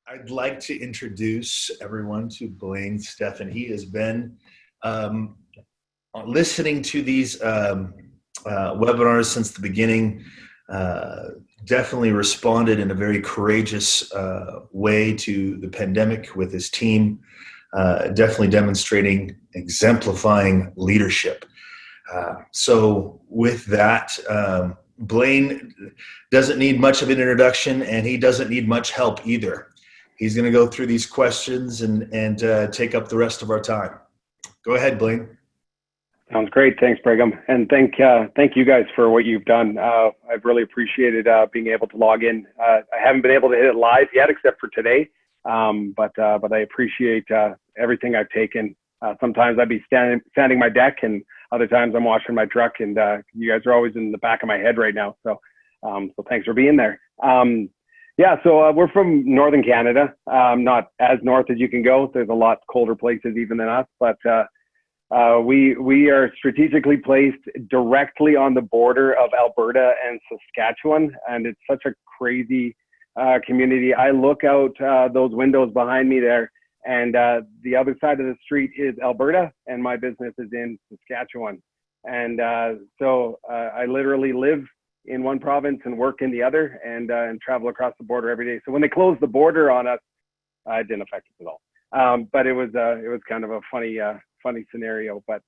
I'd like to introduce everyone to Blaine Steffen. He has been um, listening to these webinars since the beginning. Uh, Definitely responded in a very courageous way to the pandemic with his team. Definitely demonstrating, exemplifying leadership. So, with that, Blaine doesn't need much of an introduction, and he doesn't need much help either. He's going to go through these questions and take up the rest of our time. Go ahead, Blaine. Sounds great. Thanks, Brigham. And thank you guys for what you've done. I've really appreciated being able to log in. I haven't been able to hit it live yet, except for today. But I appreciate everything I've taken. Sometimes I'd be sanding my deck, and other times I'm washing my truck. And you guys are always in the back of my head right now. So thanks for being there. So we're from Northern Canada. Not as north as you can go. There's a lot colder places even than us, but we are strategically placed directly on the border of Alberta and Saskatchewan, and it's such a crazy community. I look out those windows behind me there, and the other side of the street is Alberta, and my business is in Saskatchewan. And so I literally live in one province and work in the other, and travel across the border every day. So when they closed the border on us, it didn't affect us at all. But it was kind of a funny scenario. But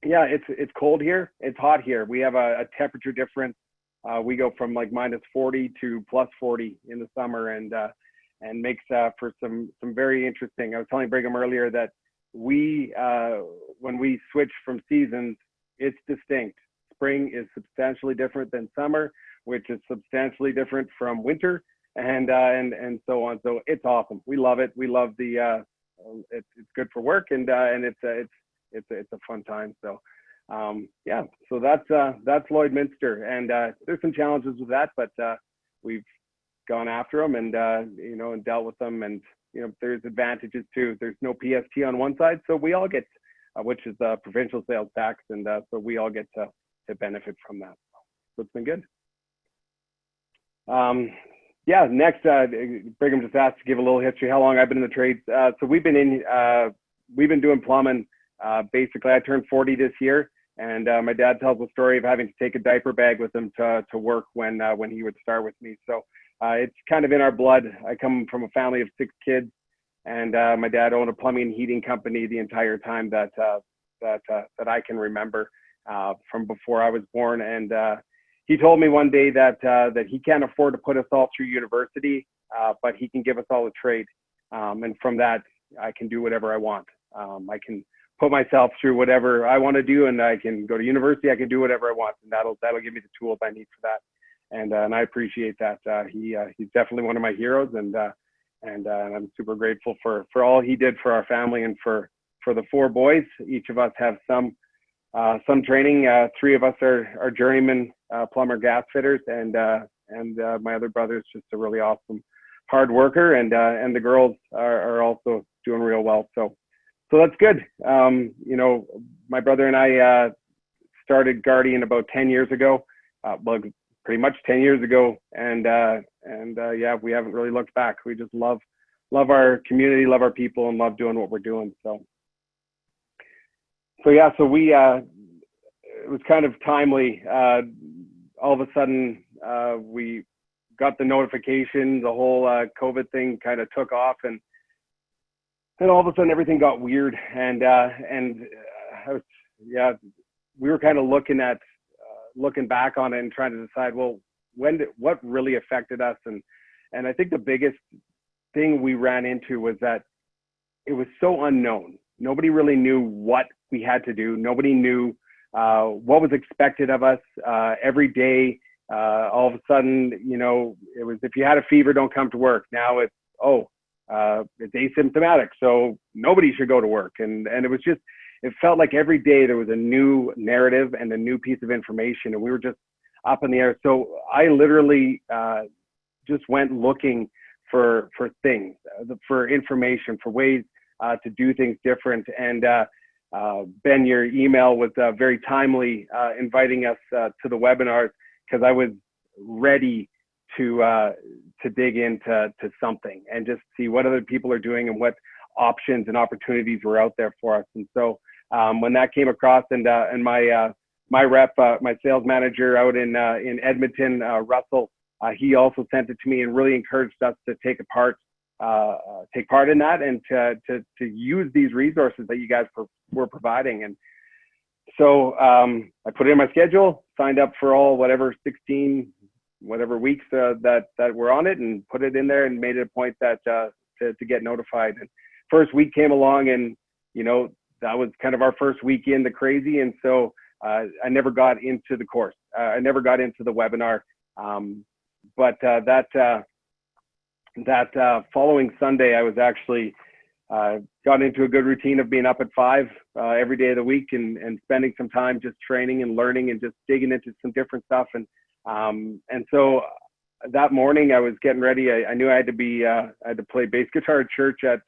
it's cold here. It's hot here. We have a temperature difference. We go from like -40 to +40 in the summer, and makes for some very interesting. I was telling Brigham earlier that when we switch from seasons, it's distinct. Spring is substantially different than summer, which is substantially different from winter, and so on. So it's awesome. We love it. We love the it's good for work, and it's a fun time. So so that's Lloydminster, and there's some challenges with that, but we've gone after them, and and dealt with them, and there's advantages too. There's no PST on one side, so we all get which is provincial sales tax, and so we all get to benefit from that. So it's been good. Next, Brigham just asked to give a little history, how long I've been in the trades. So we've been doing plumbing. Basically, I turned 40 this year, and my dad tells the story of having to take a diaper bag with him to work when he would start with me. So it's kind of in our blood. I come from a family of 6 kids, and my dad owned a plumbing and heating company the entire time that I can remember, from before I was born. And he told me one day that he can't afford to put us all through university, but he can give us all a trade. And from that, I can do whatever I want. I can put myself through whatever I want to do, and I can go to university. I can do whatever I want, and that'll give me the tools I need for that. And I appreciate that. He's definitely one of my heroes, and I'm super grateful for all he did for our family and for the 4 boys. Each of us have some training. 3 of us are journeyman plumber gas fitters, and my other brother is just a really awesome hard worker, and the girls are also doing real well. So that's good. My brother and I started Guardian about 10 years ago, pretty much 10 years ago, and we haven't really looked back. We just love our community, love our people, and love doing what we're doing. So we it was kind of timely. All of a sudden, we got the notification. The whole COVID thing kind of took off, and all of a sudden everything got weird. And we were kind of looking back on it and trying to decide, well, what really affected us. And I think the biggest thing we ran into was that it was so unknown. Nobody really knew what we had to do. Nobody knew what was expected of us every day. All of a sudden, it was, if you had a fever, don't come to work. Now it's asymptomatic, so nobody should go to work. And it felt like every day there was a new narrative and a new piece of information, and we were just up in the air. So I literally just went looking for things, for information, for ways to do things different. And Ben, your email was very timely, inviting us to the webinars, because I was ready to dig into something and just see what other people are doing and what options and opportunities were out there for us. And so when that came across, and my rep, my sales manager out in Edmonton, Russell, he also sent it to me and really encouraged us to take part in that and to use these resources that you guys were providing. And so I put it in my schedule, signed up for all 16 weeks that were on it, and put it in there and made it a point that to get notified. And first week came along, and that was kind of our first week in the crazy. And so I never got into the course. I never got into the webinar. But that following Sunday, I was actually got into a good routine of being up at 5 every day of the week and spending some time just training and learning and just digging into some different stuff. And so that morning I was getting ready. I knew I had to play bass guitar at church at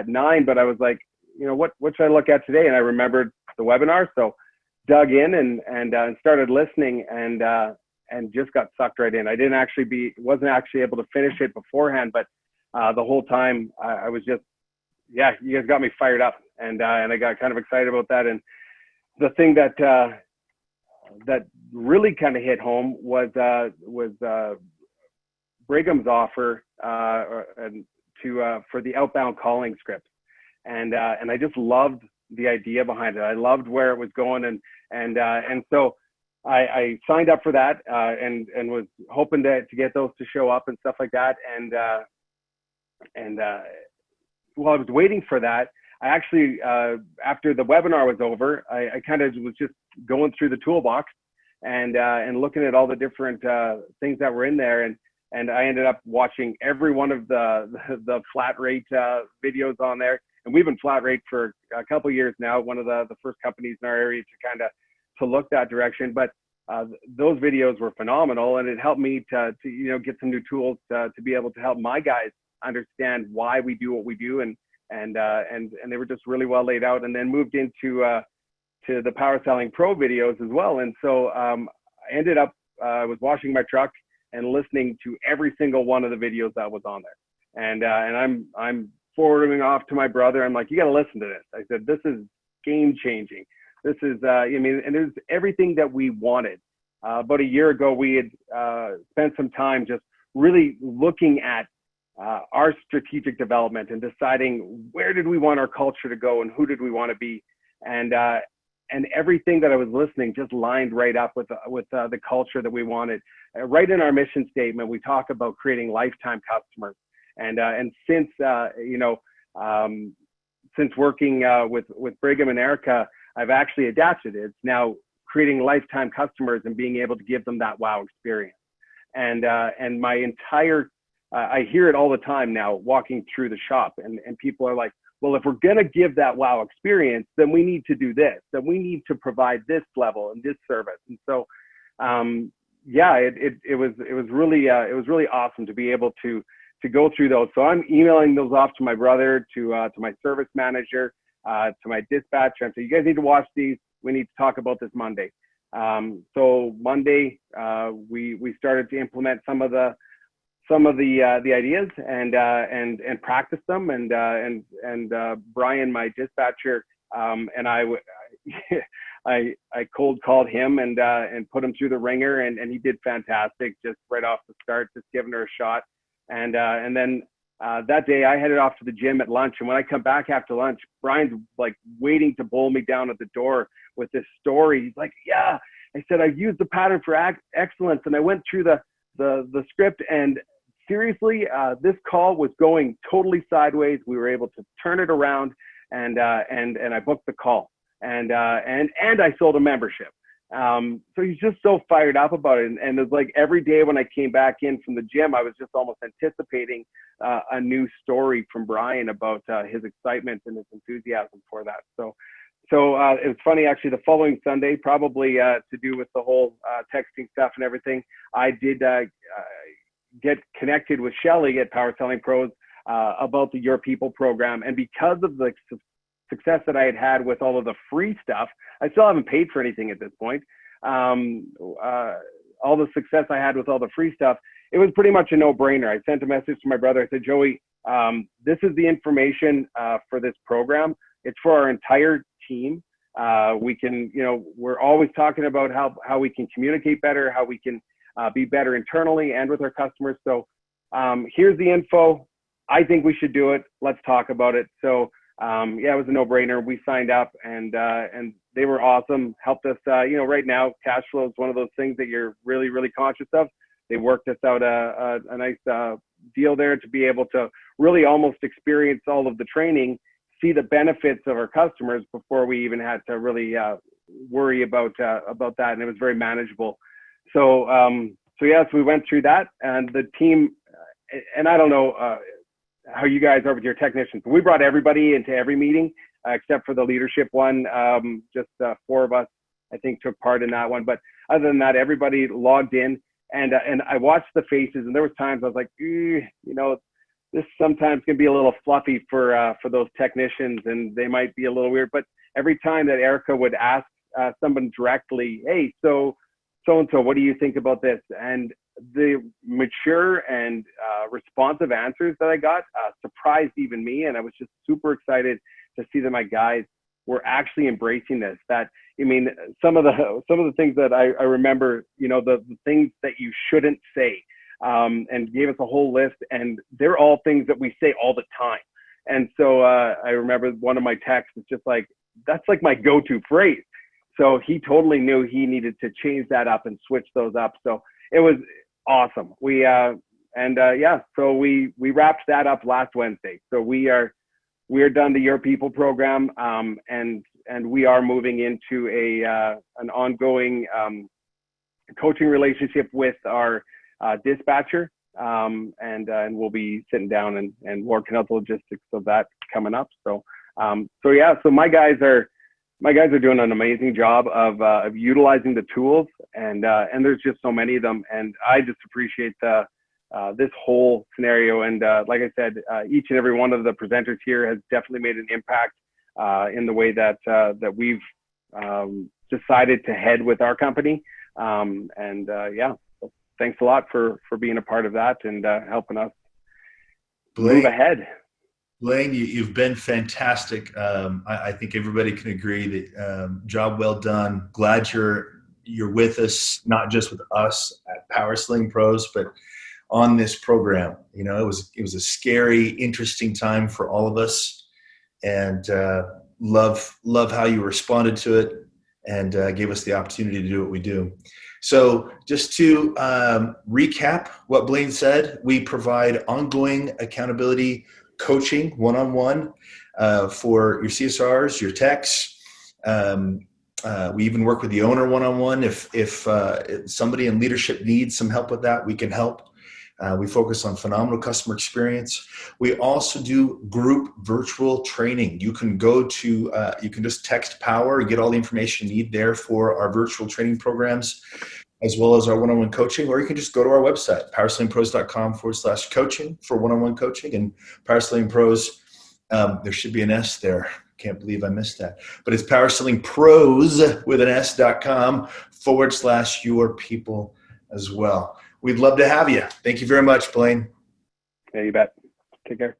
9, but I was like, what should I look at today? And I remembered the webinar, so dug in and started listening and just got sucked right in. I wasn't actually able to finish it beforehand, but the whole time I was just, you guys got me fired up, and I got kind of excited about that. And the thing that really kind of hit home was Brigham's offer for the outbound calling script, and I just loved the idea behind it. I loved where it was going, and so I signed up for that and was hoping to get those to show up and stuff like that. And while I was waiting for that, I actually after the webinar was over, I kind of was just going through the toolbox and looking at all the different things that were in there, and I ended up watching every one of the flat rate videos on there. And we've been flat rate for a couple of years now, one of the first companies in our area to look that direction. But those videos were phenomenal, and it helped me to get some new tools to be able to help my guys understand why we do what we do, and they were just really well laid out. And then moved into to the Power Selling Pro videos as well. And so I ended up I was washing my truck and listening to every single one of the videos that was on there, and I'm forwarding off to my brother. I'm like, you got to listen to this. I said, this is game changing. This is, and there's everything that we wanted. About a year ago, we had spent some time just really looking at our strategic development and deciding where did we want our culture to go and who did we want to be. And everything that I was listening just lined right up with the culture that we wanted. Right in our mission statement, we talk about creating lifetime customers. And since since working with Brigham and Erica, I've actually adapted it. It's now creating lifetime customers and being able to give them that wow experience. And my entire, I hear it all the time now walking through the shop, and people are like, well, if we're going to give that wow experience, then we need to do this, then we need to provide this level and this service. And so, it was really awesome to be able to go through those. So I'm emailing those off to my brother, to my service manager, to my dispatcher. And so you guys need to watch these. We need to talk about this Monday. So Monday, we started to implement some of the ideas and practice them. And Brian, my dispatcher, and I cold called him and put him through the ringer, and he did fantastic just right off the start, just giving her a shot. And then that day I headed off to the gym at lunch. And when I come back after lunch, Brian's like waiting to bowl me down at the door with this story. He's like, yeah, I said, I've used the pattern for excellence. And I went through the script, and seriously, this call was going totally sideways. We were able to turn it around, and I booked the call, and I sold a membership. So he's just so fired up about it. And it was like every day when I came back in from the gym, I was just almost anticipating a new story from Brian about his excitement and his enthusiasm for that. So it was funny, actually, the following Sunday, probably to do with the whole texting stuff and everything, I did get connected with Shelly at Power Selling Pros about the Your People program. And because of the success that I had with all of the free stuff, I still haven't paid for anything at this point. All the success I had with all the free stuff, it was pretty much a no-brainer. I sent a message to my brother. I said, Joey, this is the information for this program. It's for our entire team. We can, we're always talking about how we can communicate better, how we can be better internally and with our customers. So here's the info. I think we should do it. Let's talk about it. So yeah, it was a no-brainer. We signed up, and they were awesome. Helped us. Right now, cash flow is one of those things that you're really, really conscious of. They worked us out a nice deal there to be able to really almost experience all of the training, see the benefits of our customers before we even had to really worry about that, and it was very manageable. So yes, we went through that, and the team, and I don't know how you guys are with your technicians. We brought everybody into every meeting except for the leadership one. Just 4 of us, I think, took part in that one. But other than that, everybody logged in, and I watched the faces, and there was times I was like, this sometimes can be a little fluffy for those technicians, and they might be a little weird. But every time that Erica would ask someone directly, hey, so-and-so, what do you think about this? And the mature and responsive answers that I got surprised even me. And I was just super excited to see that my guys were actually embracing this. Some of the things that I remember, the things that you shouldn't say, and gave us a whole list, and they're all things that we say all the time. And so I remember one of my texts is just like, that's like my go-to phrase. So he totally knew he needed to change that up and switch those up. So it was awesome. So we wrapped that up last Wednesday. So we are done the Your People program, and we are moving into an ongoing coaching relationship with our dispatcher, and we'll be sitting down and working out the logistics of that coming up. So my guys are doing an amazing job of utilizing the tools, and there's just so many of them, and I just appreciate this whole scenario. And like I said, each and every one of the presenters here has definitely made an impact in the way that we've decided to head with our company. So thanks a lot for being a part of that and helping us move ahead. Blaine, you've been fantastic. I think everybody can agree that job well done. Glad you're with us, not just with us at Power Sling Pros, but on this program. It was a scary, interesting time for all of us, and love how you responded to it and gave us the opportunity to do what we do. So just to recap what Blaine said, we provide ongoing accountability coaching one-on-one for your CSRs, your techs. We even work with the owner one-on-one. If somebody in leadership needs some help with that, we can help. We focus on phenomenal customer experience. We also do group virtual training. You can you can just text POWER and get all the information you need there for our virtual training programs, as well as our one-on-one coaching, or you can just go to our website, powerslingpros.com/coaching for one-on-one coaching. And Powersling Pros, there should be an S there. Can't believe I missed that. But it's powerslingpros with an S.com/your people as well. We'd love to have you. Thank you very much, Blaine. Yeah, you bet. Take care.